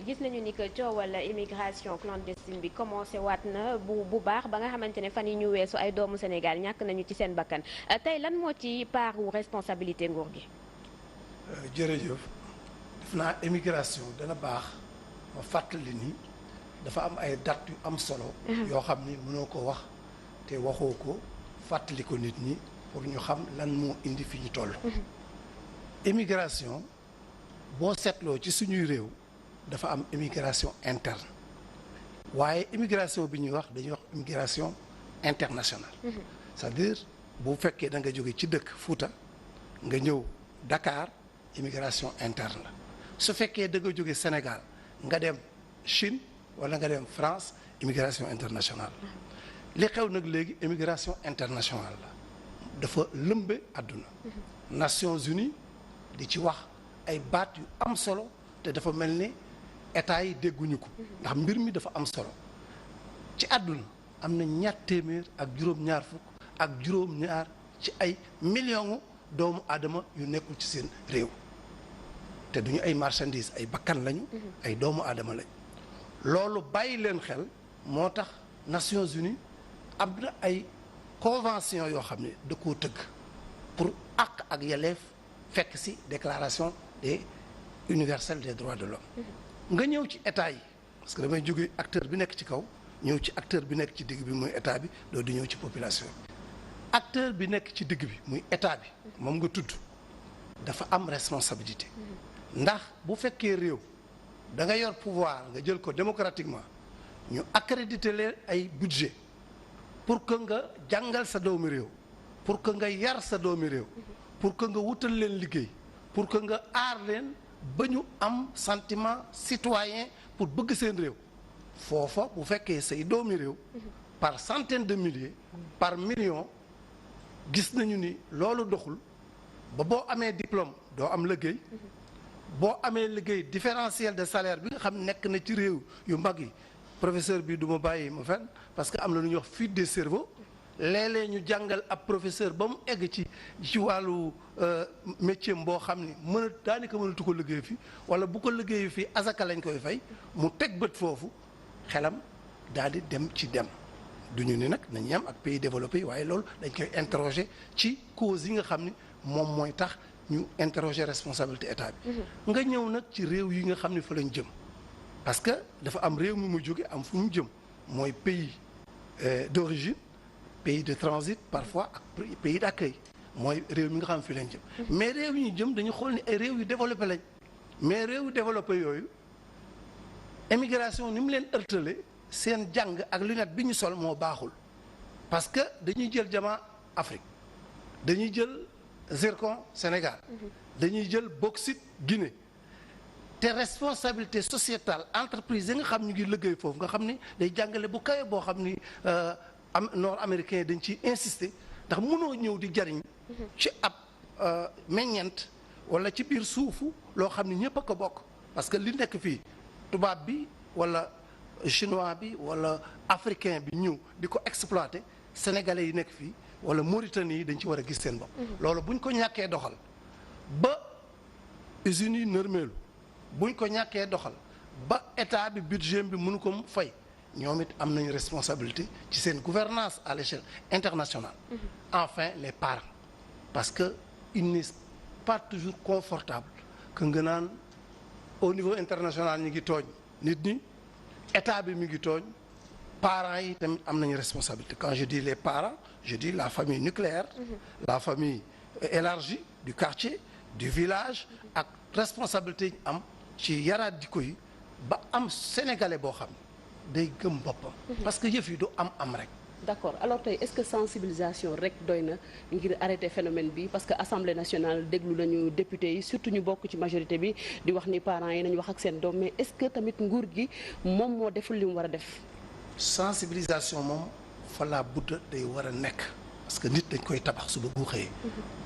gis nañu ni que coowal immigration clandestine bi commencé waat na bu baax ba nga xamante ne fan yi ñu weesu ay doomu Sénégal ñàkk nañu ci seen bakkan tey lan moo ci paaru responsabilité nguur gi. jërëjëf def naa immigration dana baax ma fàttali ni dafa am ay date yu am solo. yoo xam ni mënoo ko wax te waxoo ko fàttali ko nit ñi pour ñu xam lan moo indi fi ñu toll. immigration boo seetloo ci suñuy réew dafa am immigration interne waaye immigration bi ñuy wax dañuy wax immigration internationale. c'est-à-dire bu fekkee da nga jóge ci dëkk Fuuta nga ñëw Dakar immigration interne la su fekkee da nga jóge Sénégal nga dem Chine wala nga dem France immigration internationale li xew nag léegi immigration internationale la dafa lëmbe àdduna. Nations Unies di ci wax ay baat yu am solo te dafa mel ni état yi dégguñu ko ndax mbir mi dafa am solo ci àdduna am na ñaar téeméer ak juróom-ñaar fukk ak juróom-ñaar ci ay millions doomu aadama yu nekkul ci seen réew te duñu ay marchandises ay bakkan lañu. ay doomu aadama lañ. loolu bàyyi leen xel moo tax Nations Unies am na ay convention yoo xam ne da koo tëgg pour àq ak yelleef fekk ci déclaration des universelle des droits de l'homme nga ñëw ci état yi parce que damay jóge acteur bi nekk ci kaw ñëw ci acteur bi nekk ci digg bi muy état bi doo di ñëw ci population bi. acteur bi nekk ci digg bi muy état bi moom nga tudd dafa am responsabilité ndax bu fekkee réew da nga yor pouvoir nga jël ko démocratiquement ñu accréditer leen ay budget pour que nga jàngal sa doomi réew pour que nga yar sa doomi réew pour que nga wutal leen liggéey pour que nga aar leen ba ñu am sentiment citoyen pour bëgg seen réew foofa bu fekkee say doomi réew par centaine de milliers par million gis nañu ni loolu doxul ba boo amee diplôme doo am liggéey boo amee liggéey différentiel de salaire bi nga xam nekk na ci réew yu mag yi professeur bi du ma bàyyi ma fenn parce que am na lu ñuy wax fuite des cerveaux léeg-léeg ñu jàngal ab professeur ba mu egg ci wàllu métier boo xam ni daanaka mënatu ko liggéey fii wala bu ko liggéeyu fii asaka lañ koy fay mu teg bët foofu xelam daal di dem ci dem duñu ni nag nañ yem ak pays développé yi waaye loolu dañ koy interroger ci cause yi nga xam ni moom mooy tax ñu interroger responsabilité état bi. nga ñëw nag ci réew yi nga xam ne fa lañ jëm parce que dafa am réew mi mu jóge am fu mu jëm mooy pays d'origine pays de transit parfois ak pays d'accueil mooy réew mi nga xam fi lañ jëm. mais réew yi ñu jëm dañu xool ni ay réew yu développé lañ mais réew yu développé yooyu immigration ni mu leen ërtale seen jàng ak lunette bi ñu sol moo baaxul parce que dañuy jël jamaa Afrique dañuy jël zircon Sénégal dañuy jël bauxite Guinée te responsabilité sociétale entreprise yi nga xam ñu ngi liggéey foofu nga xam ni day jàngale bu kawe boo xam ni nord américain dañ ciy insister ndax mënoo ñëw di jariñ ci ab meññeent wala ci biir suufu loo xam ni ñëpp a ko bokk parce que li nekk fii tubaab bi wala chinois bi wala africain bi ñëw di ko exploiter sénégalais yi nekk fii wala Mauritanie yi dañ ci war a gis seen bopp. loolu buñ ko ñàkkee doxal ba usines yi nërmeelu buñ ko ñàkkee doxal ba état bi budget bi mënu ko fay ñoom it am nañu responsabilité ci seen gouvernance à l'échelle internationale. Enfin les parents parce que il n'est pas toujours confortable que nga naan au niveau international ñi ngi tooñ nit ñi état bi mi ngi tooñ parents yi tamit am nañu responsabilité quand je dis les parents je dis la famille nucléaire la famille élargie du quartier du village ak responsabilité yi am ci yaraat jikko yi ba am sénégalais boo xam day gëm boppam parce que yëf yi du am rek. d'accord alors tey est-ce que sensibilisation rek doy na ngir arrêter phénomène bi parce que assemblée nationale déglu nañu député yi surtout ñu bokk ci majorité bi di wax ni parents yi nañu wax ak seen doom mais est-ce que tamit nguur gi moom moo deful li mu war a def. sensibilisation moom fa la budda day war a nekk parce que nit dañ koy tabax suba bu xëyee.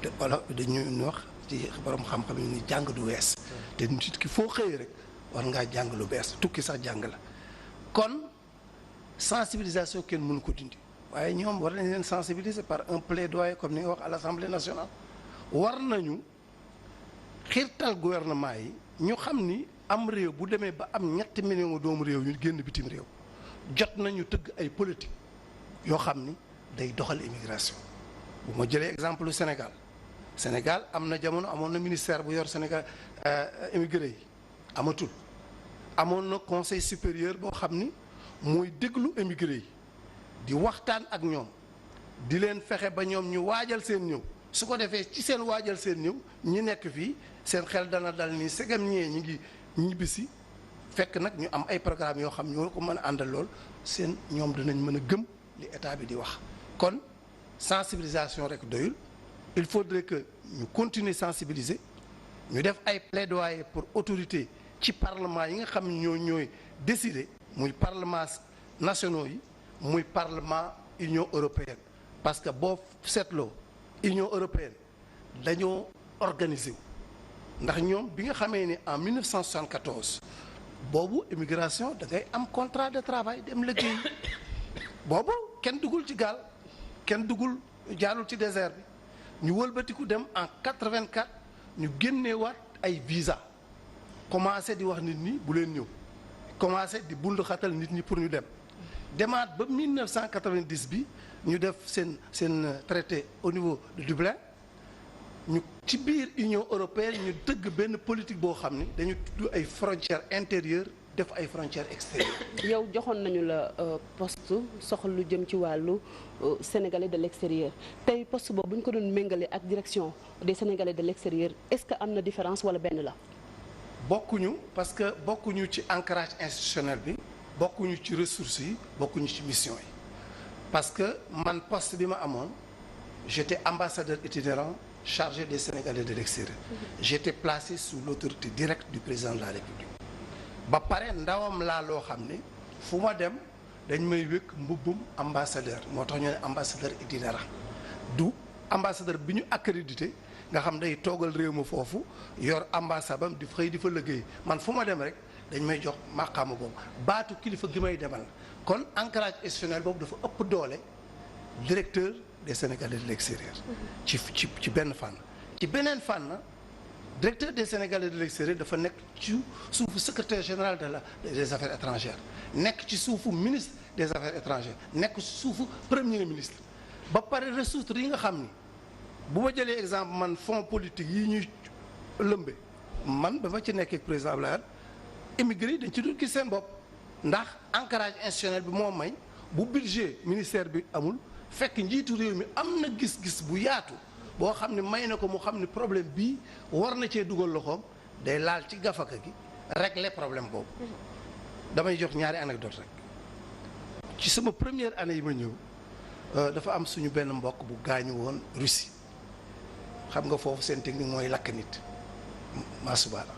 te wala dañuy wax ci borom xam-xam yi ni jàng du wees. te nit ki foo xëyee rek war ngaa jàng lu bees tukki sax jàng la kon sensibilisation kenn mënu ko dindi. waaye ñoom war nañ leen sensibiliser par un plaidoyer comme ni nga wax à l'Assemblée nationale war nañu xiirtal gouvernement yi ñu xam ni am réew bu demee ba am 7 millions doomu réew ñu génn bitim réew jot nañu tëgg ay politique yoo xam ni day doxal immigration. bu ma jëlee exemple lu Sénégal am na jamono amoon na ministère bu yor Sénégal immigré yi amatul. amoon na conseil supérieur boo xam ni mooy déglu émigré yi di waxtaan ak ñoom di leen fexe ba ñoom ñu waajal seen ñëw su ko defee ci seen waajal seen ñëw ñi nekk fii seen xel dana dal ni segam ñee ñi ngi ñibbisi fekk nag ñu am ay programme yoo xam ñoo ko mën a àndal lool seen ñoom danañ mën a gëm li état bi di wax. kon sensibilisation rek doyul il faudrait que ñu continuer sensibiliser ñu def ay plaidoyer pour autorité ci parlement yi nga xam ne ñooy décider muy parlement nationaux yi muy parlement Union européenne parce que boo seetloo Union européenne dañoo organiser wu ndax ñoom bi nga xamee ni en 1974 boobu immigration da ngay am contrat de travail dem liggéey boobu kenn dugul ci gaal kenn dugul jaarul ci désert bi ñu wëlbatiku dem en 84 ñu génneewaat ay visa commencé di wax nit ñi bu leen ñëw commencé di bundu xatal nit ñi pour ñu dem demaat ba 1990 bi ñu def seen traité au niveau de Dublin ñu ci biir Union européenne ñu tëgg benn politique boo xam ni dañu tudd ay frontières intérieures def ay frontières extérieures. yow joxoon nañu la poste soxla lu jëm ci wàllu sénégalais de l'extérieur tey poste boobu bu ñu ko doon méngale ak direction des sénégalais de l'extérieur est-ce que am na différence wala benn la. bokkuñu parce que bokkuñu ci ancrage institutionnel bi bokkuñu ci ressources yi bokkuñu ci mission yi parce que man poste bi ma amoon j'étais ambassadeur itinérant chargé des Sénégalais de l'extérieur. J'étais placé sous l'autorité directe du président de la République. ba pare ndawam laa loo xam ne fu ma dem dañ may wékk mbubbum ambassadeur moo tax ñu ne ambassadeur itinérant du ambassadeur bi ñu accrédité nga xam day toogal réew ma foofu yor ambassade am di xëy di fa liggéey man fu ma dem rek dañ may jox maqaama boobu baatu kilifa gi may demal kon ancrage institutionnel boobu dafa ëpp doole directeur des Sénégalais de l'extérieur ci benn fànn ci beneen fànn directeur des Sénégalais de l'extérieur dafa nekk ci suufu secrétaire général des affaires étrangères nekk ci suufu ministre des affaires étrangères nekk ci suufu premier ministre ba pare ressources yi nga xam ni bu ma jëlee exemple man fonds politique yi ñuy lëmbe man ba ma ci nekkee président Abdoulaye Wade immigré yi dañ ci dul gis seen bopp ndax ancrage institutionnel bi moo may bu budget ministère bi amul fekk njiitu réew mi am na gis-gis bu yaatu boo xam ne may na ko mu xam ne problème bii war na cee dugal loxoom day laal ci gafaka gi régler problème boobu. damay jox ñaari anecdote rek ci sama première année yi ma ñëw dafa am suñu benn mbokk bu gaañu woon Russie xam nga foofu seen technique mooy lakk nit masubala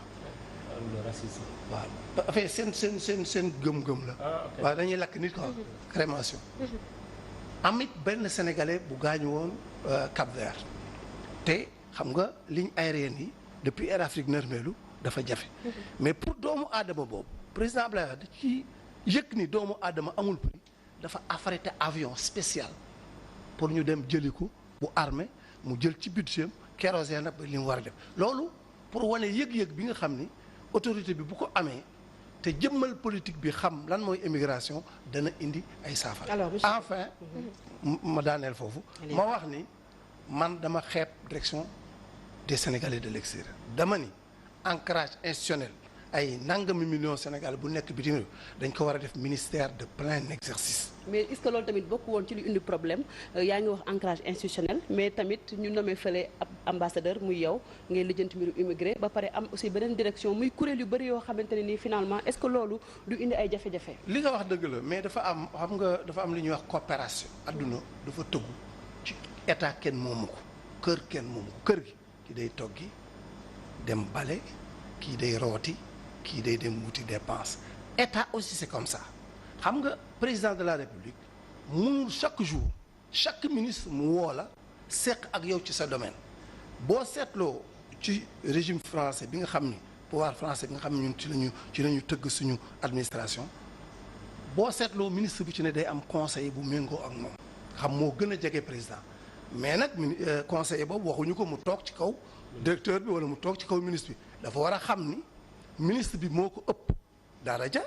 waaw affaire seen gëm-gëm la waaw dañuy lakk nit quoi crémation amit benn sénégalais bu gaañu woon Cap-Vert te xam nga ligne aérienne yi depuis Air Afrique nërmeelu dafa jafe mais pour doomu aadama boobu président Abdoulaye Wade ci yëg ni doomu aadama amul prix dafa affrété avion spécial pour ñu dem jëli ko bu armée mu jël ci budget kérosène ba li mu war a def loolu pour wane yëg-yëg bi nga xam ni autorité bi bu ko amee te jëmmal politique bi xam lan mooy immigration dana indi ay saafara. Enfin ma daaneel foofu ma wax ni man dama xeeb direction des Sénégalais de l'extérieur dama ni ancrage institutionnel ay nangami millions Sénégal bu nekk bitim réew dañ ko war a def ministère de plein exercice. mais est-ce que loolu tamit bokk woon ci lu indi problème yaa ngi wax ancrage institutionnel mais tamit ñu nommé fële ab ambassadeur muy yow ngay lijjanti mbiru immigré ba pare am aussi beneen direction muy kuréel yu bëri yoo xamante ne nii finalement est-ce que loolu du indi ay jafe-jafe. li nga wax dëgg la mais dafa am xam nga dafa am li ñuy wax coopération. adduna dafa tëggu ci état kenn moomu ko kër kenn moomu ko kër gi ki day toggi dem bale kii day rooti. kii day dem wuti dépense état aussi c'est comme ça xam nga président de la république mënul chaque jour chaque ministre mu woo la seq ak yow ci sa domaine boo seetloo ci régime français bi nga xam ni pouvoir français bi nga xam ne ñun ci lañu tëgg suñu administration boo seetloo ministre bi ci ne day am conseiller bu méngoo ak moom xam moo gën a jege président mais nag conseiller boobu waxuñu ko mu toog ci kaw directeur bi wala mu toog ci kaw ministre bi dafa war a xam ni ministre bi moo ko ëpp daraja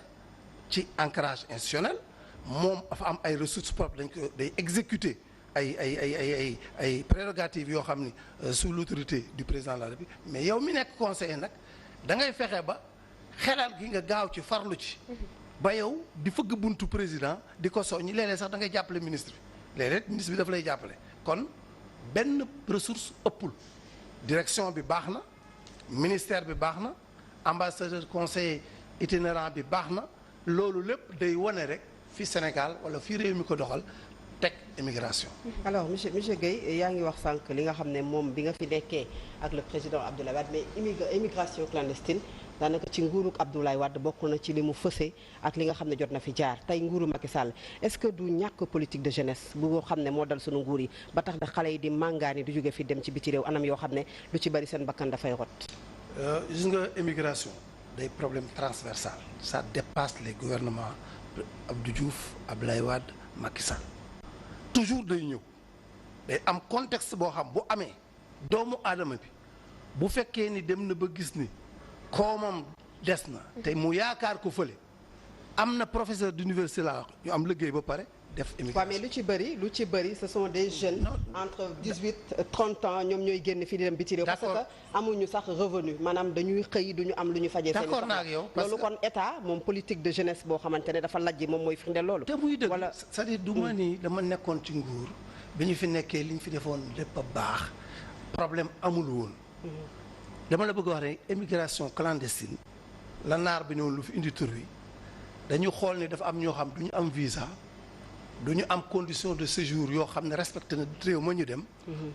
ci ancrage institutionnel moom dafa am ay ressources propres dañ ko day exécuter ay prérogatives yoo xam ni sous l'autorité du président de la République mais yow mi nekk conseiller nag da ngay fexe ba xelal gi nga gaaw ci farlu ci ba yow di fëgg buntu président di ko soññi léeg-léeg sax da ngay jàppale ministre bi léeg-léeg ministre bi daf lay jàppale kon benn ressource ëppul direction bi baax na ministère bi baax na ambassadeur conseiller itinérant bi baax na loolu lépp day wane rek fi Sénégal wala fi réew mi ko doxal teg immigration. alors monsieur Guèye yaa ngi wax sànq li nga xam ne moom bi nga fi nekkee ak le président Abdoulaye Wade mais immigration clandestine daanaka ci nguurug Abdoulaye Wade bokk na ci li mu fësee ak li nga xam ne jot na fi jaar tey nguuru Macky Sall est-ce que du ñàkk politique de jeunesse bu xam ne moo dal sunu nguur yi ba tax na xale yi di màngaani di jóge fi dem ci biti réew anam yoo xam ne lu ci bari seen bakkan dafay rot. gis nga immigration day problème transversal ça dépasse les gouvernements Abdou Diouf Abdoulaye Wade Macky Sall toujours day ñëw day am contexte boo xam bu amee doomu aadama bi bu fekkee ni dem na ba gis ni koomam des na te mu yaakaar ko fële am na professeur d'université la wax ñu am liggéey ba pare def immigration. waaw mais lu ci bëri ce sont des jeunes entre 18 30 ans ñoom ñooy génn fii di dem biti réew parce que amuñu sax revenu maanaam dañuy xëy duñu am lu ñu fajee seen d'accord naa ak yow loolu kon état moom politique de jeunesse boo xamante ne dafa lajj moom mooy firndeel loolu te muy dëgg wala c'est-à-dire du ma ni dama nekkoon ci nguur bi ñu fi nekkee li ñu fi defoon lépp a baax problème amul woon dama la bëgg wax rek immigration clandestine la naar bi noonu lu fi indi tur wi dañu xool ni dafa am ñoo xam du ñu am visa du ñu am condition de séjour yoo xam ne respecté na réew ma ñu dem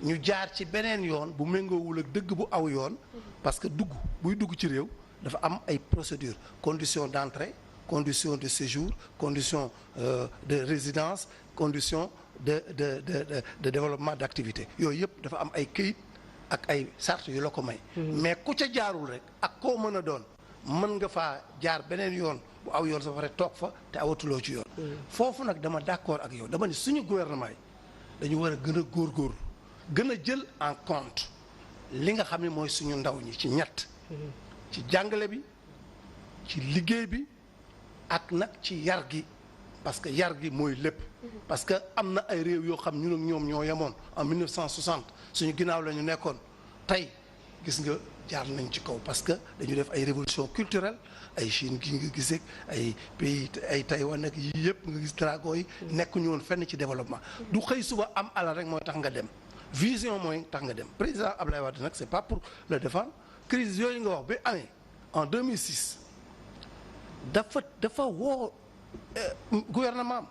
ñu jaar ci beneen yoon bu méngoowul ak dëgg bu aw yoon parce que buy dugg ci réew dafa am ay procédures condition d'entrée condition de séjour condition de résidence condition de développement d'activité yooyu yëpp dafa am ay këyit ak ay sart yu la ko may mais ku ca jaarul rek ak koo mën a doon mën nga faa jaar beneen yoon bu aw yoon sa pare toog fa te awatuloo ci yoon foofu nag dama d'accord ak yow dama ni suñu gouvernement yi dañu war a gën a góorgóorlu gën a jël en compte li nga xam ne mooy suñu ndaw ñi ci ñett ci jàngale bi ci liggéey bi ak nag ci yar gi parce que yar gi mooy lépp parce que am na ay réew yoo xam ñun ak ñoom ñoo yemoon en 1960 suñu ginnaaw la ñu nekkoon tey gis nga jaar nañ ci kaw parce que dañu def ay révolution culturelle ay Chine gi nga gisee ay pays ay Taïwan ak yii yëpp nga gis dragon yi nekk ñu woon fenn ci développement du xëy suba am alal rek mooy tax nga dem vision mooy tax nga dem président Abdoulaye Wade nag c'est pas pour le défendre crise yooyu nga wax bi amee en 2006 dafa woo gouvernement am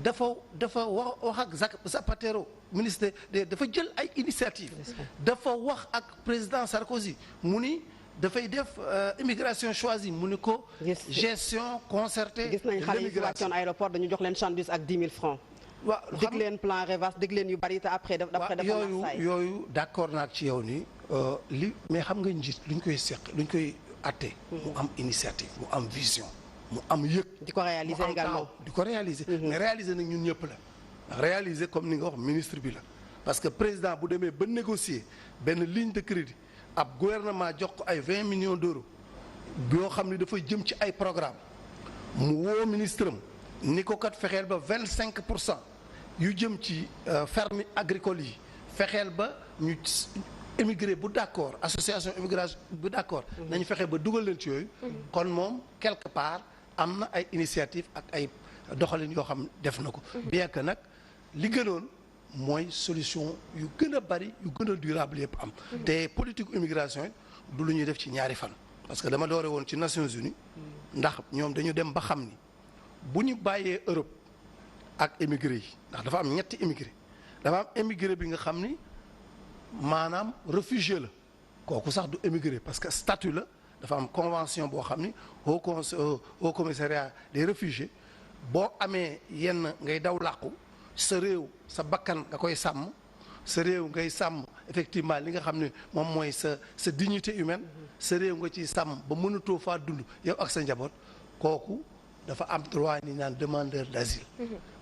dafa wax ak Zapatero ministre dafa jël ay initiative dafa wax ak président Sarkozy mu ni dafay def immigration choisie mu ni ko gestion concertée gis nañ xale yi si wàccoon aéroport dañu jox leen sandwich ak 10 000 francs waaw dig leen plan Revas dig leen yu bari te après dafa yooyu d'accord naag ci yow ni li mais xam nga njiit luñ koy atte mu am initiative mu am vision mu am yëg di ko réaliser également di ko réaliser mais réaliser nag ñun ñëpp la réaliser comme ni nga wax ministre bi la parce que président bu demee ba négocier benn ligne de crédit ab gouvernement jox ko ay 20 millions d'euros yoo xam ne dafa jëm ci ay programme mu woo ministre am ni ko kat fexeel ba 25% yu jëm ci ferme agricole yi fexeel ba ñu émigré bu d'accord association immigration bu d'accord nañu fexe ba dugal leen ci yooyu kon moom quelque part am na ay initiative ak ay doxalin yoo xam def na ko bien que nag li gënoon mooy solution yu gën a bari yu gën a durable yëpp am te politique immigration yi du lu ñuy def ci ñaari fan parce que dama doore woon ci Nations Unies ndax ñoom dañu dem ba xam ni bu ñu bàyyee Europe ak émigré yi ndax dafa am ñetti émigré dafa am émigré bi nga xam ni maanaam réfugié la kooku sax du émigré parce que statut la dafa am convention boo xam ni au commissariat des réfugiés boo amee yenn ngay daw làqu sa réew sa bakkan nga koy sàmm sa réew ngay sàmm effectivement li nga xam ne moom mooy sa dignité humaine sa réew nga ciy sàmm ba mënatoo faa dund yow ak sa njaboot kooku dafa am droit ni naan demandeur d'asile.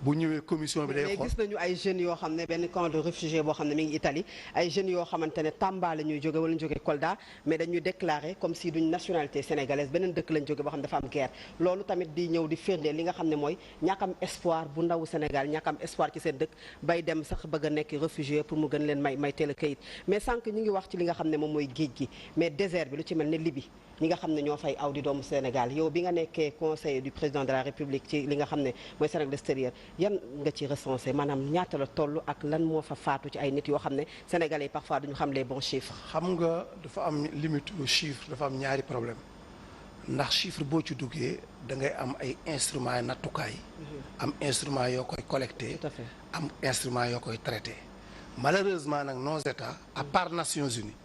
bu ñëwee commission bi day xool. mais gis nañu ay jeunes yoo xam ne benn camp de réfugiés boo xam ne mi ngi Italie ay jeunes yoo xamante ne Tamba la ñuy jóge wala ñu jóge Kolda mais dañuy déclarer comme si duñ nationalité sénégalaise beneen dëkk lañ jóge boo xam ne dafa am guerre loolu tamit di ñëw di firndeel li nga xam ne mooy ñàkk am espoir bu ndawu Sénégal ñàkk am espoir ci seen dëkk bay dem sax bëgg a nekk réfugié pour mu gën leen may teel a këyit mais sànq ñu ngi wax ci li nga xam ne moom mooy géej gi mais désert bi lu ci mel ne Libye ñi nga xam ne ñoo fay aw di doomu Sénégal yow bi nga nekkee conseiller du président de la République ci li nga xam ne mooy Sénégal extérieur yan nga ci recensé maanaam ñaata la toll ak lan moo fa faatu ci ay nit yoo xam ne sénégalais parfois duñu xam les bons chiffres. xam nga dafa am limite chiffre dafa am ñaari problème ndax chiffre boo ci duggee da ngay am ay instruments nattukaay. am instruments yoo koy collecté. tout à fait am instruments yoo koy traité malheureusement nag nos états à part Nations Unies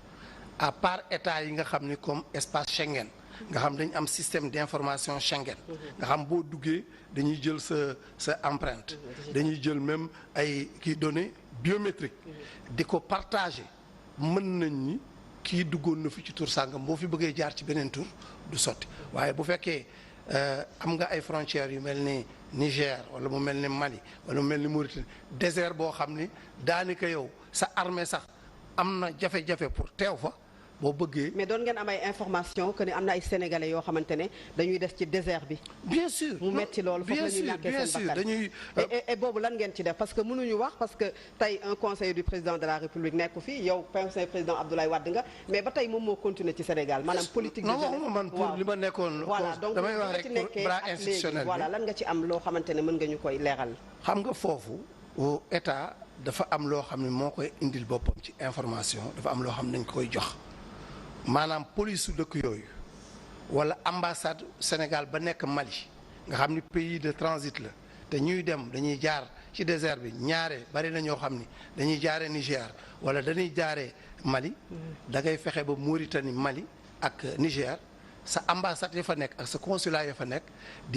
à part état yi nga xam ni comme espace Schengen nga xam dañu am système d'information Schengen nga xam boo duggee dañuy jël sa empreinte dañuy jël même ay kii données biométriques di ko partager mën nañ ni kii duggoon na fi ci tur sàngam boo fi bëggee jaar ci beneen tur du sotti waaye bu fekkee am nga ay frontières yu mel ni Niger wala mu mel ni Mali wala mu mel ni Mauritanie désert boo xam ni daanaka yow sa armée sax am na jafe-jafe pour teew fa boo bëggee. mais doon ngeen am ay information que ne am na ay sénégalais yoo xamante ne dañuy des ci désert bi. bien sûr mu metti loolu foofu la ñuy ñàkkee seen bakkan dañuy. et boobu lan ngeen ci def parce que mënuñu wax parce que tey un conseiller du président de la République nekku fi yow conseiller président Abdoulaye Wade nga mais ba tey moom moo continuer ci Sénégal maanaam politique. non waxuma man pour li ma nekkoon. voilà donc damay wax rek pour bras institutionnel bi voilà lan nga ci am loo xamante ne mën nga ñu koy leeral. xam nga foofu état dafa am loo xam ne moo koy indil boppam ci information dafa am loo xam ne dañ koy jox. maanaam police su dëkk yooyu wala ambassade Sénégal ba nekk Mali nga xam ni pays de transit la te ñuy dem dañuy jaar ci désert bi ñaare bari na ñoo xam ni dañuy jaaree Niger wala dañuy jaaree Mali da ngay fexe ba Mauritanie Mali ak Niger sa ambassade ya fa nekk ak sa consulat ya fa nekk